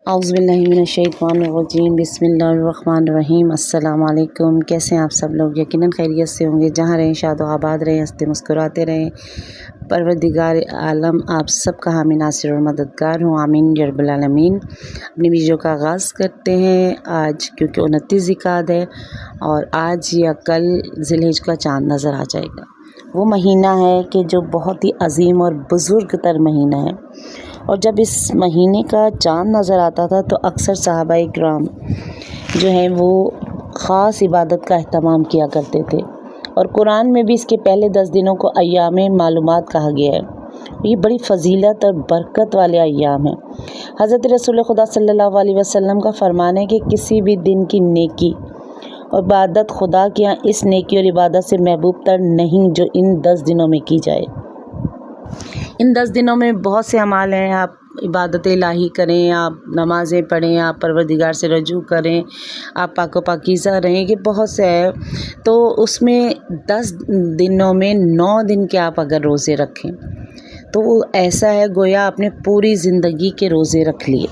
औज़ुबिल्लाहिमिनश्शैतानिर्रजीम बिस्मिल्लाहिर्रहमानिर्रहीम। अस्सलाम वालेकुम। कैसे हैं आप सब लोग? यकीनन खैरियत से होंगे। जहाँ रहें शाद व आबाद रहें, हंसते मुस्कुराते रहें। परवरदिगार आलम आप सब का हामी नासिर और मददगार हूँ। आमीन या रब्बल आलमीन। अपनी वीडियो का आगाज़ करते हैं आज, क्योंकि 29 ज़िलक़ादा है और आज या कल ज़िलहिज का चाँद नज़र आ जाएगा। वो महीना है कि जो बहुत ही अजीम और बुज़ुर्ग तर महीना है, और जब इस महीने का चाँद नज़र आता था तो अक्सर सहाबाए किराम जो हैं वो ख़ास इबादत का एहतमाम किया करते थे। और कुरान में भी इसके पहले 10 दिनों को अय्याम मालूमात कहा गया है। ये बड़ी फ़जीलत और बरकत वाले अय्याम हैं। हज़रत रसूल खुदा सल्लल्लाहु अलैहि वसल्लम का फरमान है कि किसी भी दिन की नेकी और इबादत खुदा के यहाँ इस नेकी और इबादत से महबूब तर नहीं जो इन 10 दिनों में की जाए। इन 10 दिनों में बहुत से अमाल हैं। आप इबादत इलाही करें, आप नमाज़ें पढ़ें, आप परवरदिगार से रजू करें, आप पाक व पाकीज़ा रहें, ये बहुत से है। तो उसमें 10 दिनों में 9 दिन के आप अगर रोज़े रखें तो वो ऐसा है गोया आपने पूरी ज़िंदगी के रोज़े रख लिए।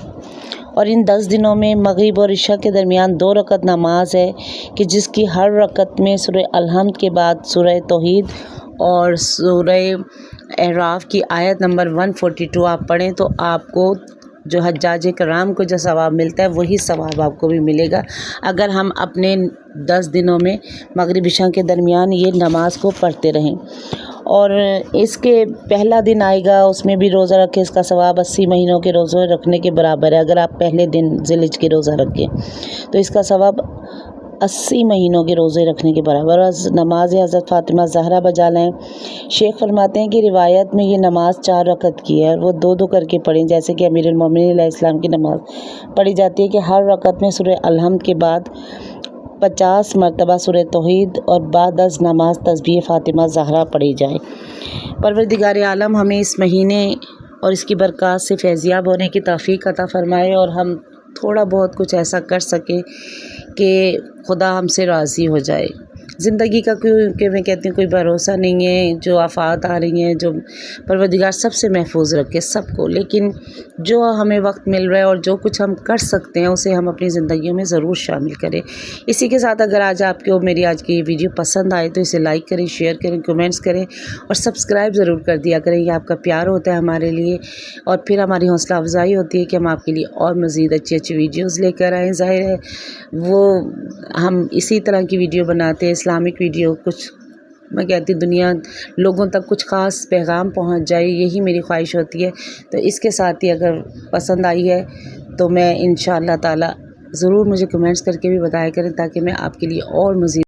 और इन 10 दिनों में मगरिब और इशा के दरमियान 2 रकत नमाज है कि जिसकी हर रकत में सूरह अल-हम्द के बाद सूरह तौहीद और सूरह अराफ की आयत नंबर 142 आप पढ़ें तो आपको जो हज्जाज कराम को जो सवाब मिलता है वही सवाब आपको भी मिलेगा, अगर हम अपने 10 दिनों में मगरिब इशा के दरमियान ये नमाज को पढ़ते रहें। और इसके पहला दिन आएगा, उसमें भी रोज़ा रखें, इसका सवाब 80 महीनों के रोज़े रखने के बराबर है। अगर आप पहले दिन ज़िलहिज के रोज़ा रखें तो इसका सवाब 80 महीनों के रोज़े रखने के बराबर। और नमाज हज़रत फ़ातिमा ज़हरा बजा लें। शेख फरमाते हैं कि रिवायत में ये नमाज 4 रकत की है और वो 2-2 करके पढ़ें, जैसे कि अमीरुल मोमिनीन अलैहिस्सलाम की नमाज पढ़ी जाती है कि हर रकत में सूरह अल-हम्द के बाद 50 मरतबा सूरह तौहीद और बाद 10 नमाज तस्बीह फ़ातिमा ज़हरा पढ़ी जाए। परवरदिगार आलम हमें इस महीने और इसकी बरक़ात से फैज़याब होने की तौफ़ीक़ अता फ़रमाए और हम थोड़ा बहुत कुछ ऐसा कर सकें कि खुदा हमसे राज़ी हो जाए। ज़िंदगी का क्योंकि मैं कहती हूँ कोई भरोसा नहीं है, जो आफ़ात आ रही हैं, जो परवरदिगार सबसे महफूज रखे सबको, लेकिन जो हमें वक्त मिल रहा है और जो कुछ हम कर सकते हैं उसे हम अपनी ज़िंदगियों में ज़रूर शामिल करें। इसी के साथ अगर आज आपको मेरी आज की वीडियो पसंद आए तो इसे लाइक करें, शेयर करें, कमेंट्स करें और सब्सक्राइब ज़रूर कर दिया करें। ये आपका प्यार होता है हमारे लिए और फिर हमारी हौसला अफजाई होती है कि हम आपके लिए और मज़ीद अच्छी अच्छी वीडियोज़ लेकर आएँ। ज़ाहिर है वो हम इसी तरह की वीडियो बनाते हैं, इस्लामिक वीडियो, कुछ मैं कहती दुनिया लोगों तक कुछ ख़ास पैगाम पहुंच जाए, यही मेरी ख्वाहिश होती है। तो इसके साथ ही अगर पसंद आई है तो मैं इंशाअल्लाह ताला ज़रूर मुझे कमेंट्स करके भी बताया करें ताकि मैं आपके लिए और मज़ीद